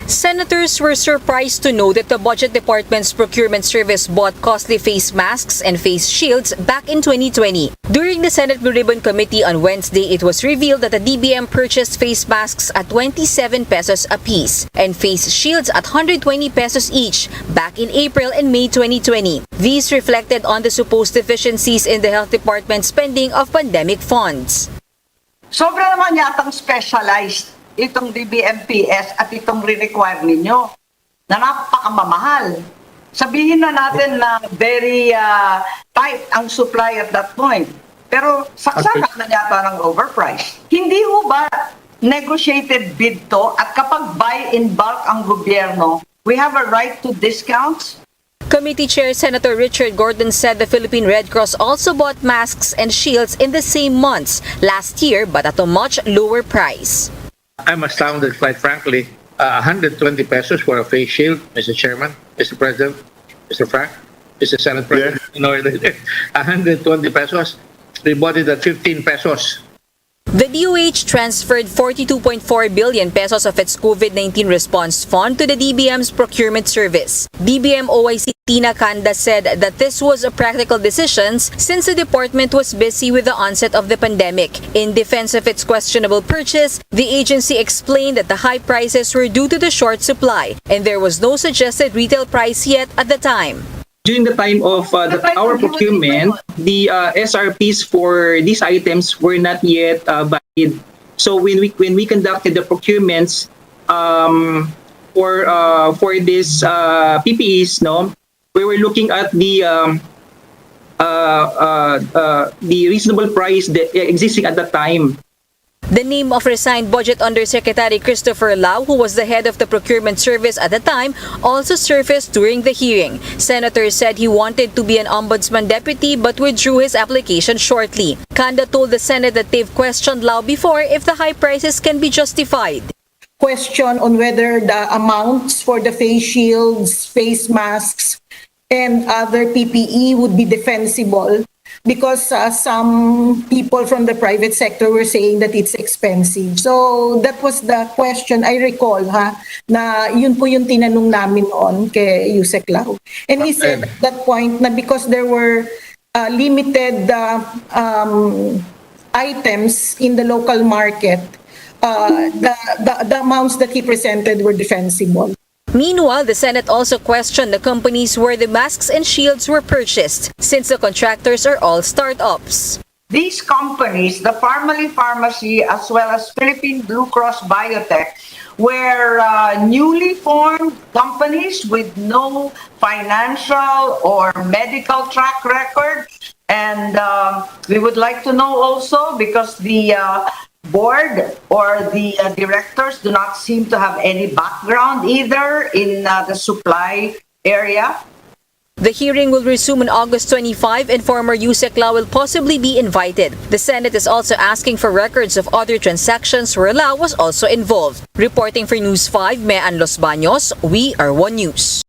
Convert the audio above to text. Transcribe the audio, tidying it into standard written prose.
Senators were surprised to know that the Budget Department's procurement service bought costly face masks and face shields back in 2020. During the Senate Blue Ribbon Committee on Wednesday, it was revealed that the DBM purchased face masks at 27 pesos apiece and face shields at 120 pesos each back in April and May 2020. These reflected on the supposed deficiencies in the Health Department's spending of pandemic funds. Sobra naman yatang specialized itong DBMPS at itong re-require ninyo na napakamamahal. Sabihin na natin na very tight ang supply at that point. Pero saksakan na yata ng overpriced. Hindi ho ba negotiated bid to at kapag buy in bulk ang gobyerno, we have a right to discounts? Committee Chair Senator Richard Gordon said the Philippine Red Cross also bought masks and shields in the same months last year but at a much lower price. I'm astounded, quite frankly. 120 pesos for a face shield, Mr. Chairman, Mr. President, Mr. Frank, Mr. Senate President. Yeah. 120 pesos. We bought it at 15 pesos. The DOH transferred 42.4 billion pesos of its COVID-19 response fund to the DBM's procurement service. DBM OIC Tina Kanda said that this was a practical decision since the department was busy with the onset of the pandemic. In defense of its questionable purchase, the agency explained that the high prices were due to the short supply and there was no suggested retail price yet at the time. During the time of our procurement, the SRPs for these items were not yet valid. So when we conducted the procurements for these PPEs, we were looking at the reasonable price that existing at that time. The name of resigned Budget Undersecretary Christopher Lau, who was the head of the procurement service at the time, also surfaced during the hearing. Senator said he wanted to be an ombudsman deputy but withdrew his application shortly. Kanda told the Senate that they've questioned Lau before if the high prices can be justified. Question on whether the amounts for the face shields, face masks, and other PPE would be defensible. Because some people from the private sector were saying that it's expensive. So that was the question I recall, na yun po yung tinanong namin noon kay Yusek Lau. And he said at that point na because there were limited items in the local market, the amounts that he presented were defensible. Meanwhile, the Senate also questioned the companies where the masks and shields were purchased, since the contractors are all startups. These companies, the Pharmaly Pharmacy as well as Philippine Blue Cross Biotech, were newly formed companies with no financial or medical track record. And we would like to know also, because the board or the directors do not seem to have any background either in the supply area. The hearing will resume on August 25 and former Yusek Lau will possibly be invited. The Senate is also asking for records of other transactions where Lau was also involved. Reporting for News 5, Mean Los Baños, we are One News.